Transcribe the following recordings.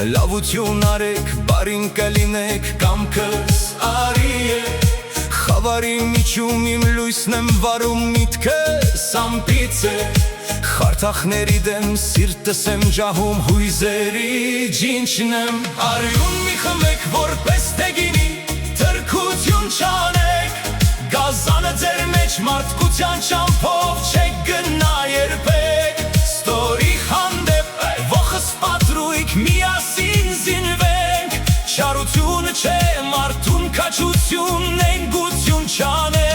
լավություն արեք, բարին կլինեք, կամքս արի է Խավարի միջում իմ լույսն եմ վարում միտքս ամպից է Խարթախների դեմ սիրտս եմ ջահում հույզերի ջինջն եմ Արյուն մի խմեք որպես թե գինի թրքություն չանեք Գազանը ձեր մեջ մարդկության ճամփով չեք գնա երբեք Ստորի հանդեպ ողս պատրույք միասին զինվենք Չարությունը չէ մարդուն քաջություն նենգություն չանեք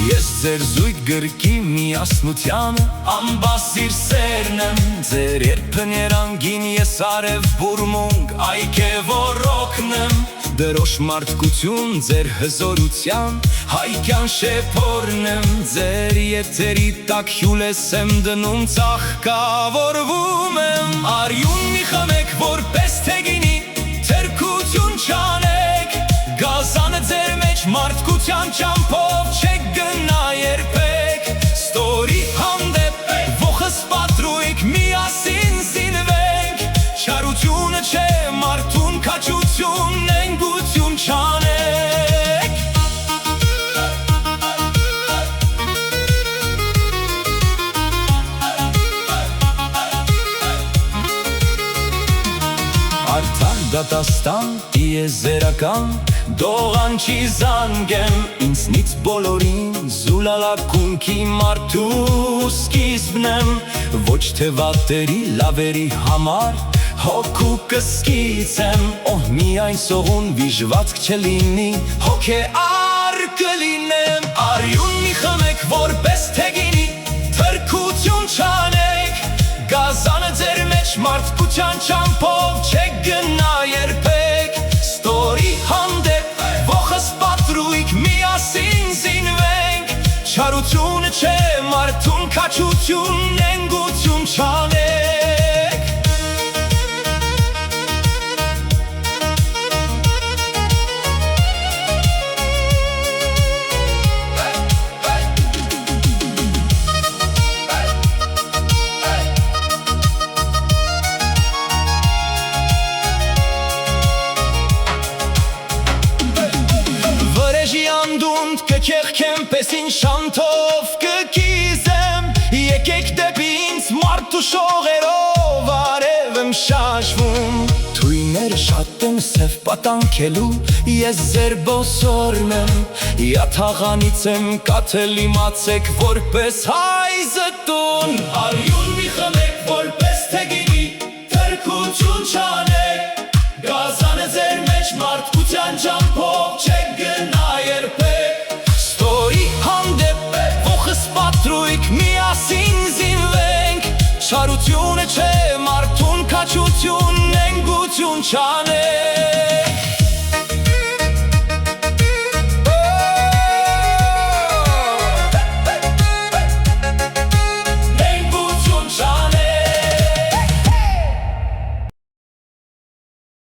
Ես ձեր զույգ գրկի միասնությանը ամբասիր սերն եմ Ձեր երբն երանգին ես արև բուրմունգ այք է որոքն եմ Դրոշ մարդկություն ձեր հզորության հայքյան շեփորն եմ Ձեր եթերի տակ հյուլես եմ դնում ծաղկավորվում եմ Արյուն մի խմեք որպես թե գինի թրքություն չանեք Գազանը ձեր մեջ մարդկության ճամփով չեք գնա երբեք Ստորի հանդեպ ողս պատրույք միասին զինվենք Չարությունը չէ մարդուն քաջություն նենգություն չանեք Արդար դատաստան իեզերական Դողանչի զանգեմ ինձնից բոլորին Զուլալակունքի մարդու սկիզբն եմ Ոչ թե վատերի լավերի համար Հոգու կսկից եմ Օհ միայն սողուն վիժվածք չլինի Հոգ է ար կլինեմ Արյուն մի խմեք որպես թե գինի Թրքություն չանեք Գազանը ձեր մեջ մարդկության ճամփով չեք գնա երբեք Ստորի հանդեպ ողս պատրույք միասին զինվենք Չարությունը չէ մարդուն քաջություն նենգություն չանեք Անդունդ կքեղքեմ պեսին շանթով կկիզեմ Եկեք դեպի ինձ մարդու շողերով արև եմ շաշվում Թույները շատ եմ սև պատանքելու ես ձեր բոսորն եմ Յաթաղանից եմ կաթել իմացեք որպես հայ զտուն Արյուն մի խմեք որպես թե գինի թրքություն չանեք Գազանը ձեր մեջ մարդկության ճամփով չեք գնա երբեք Ստորի հանդեպ ողս պատրույք միասին զինվենք Չարությունը չէ մարդուն քաջություն նենգություն չանեք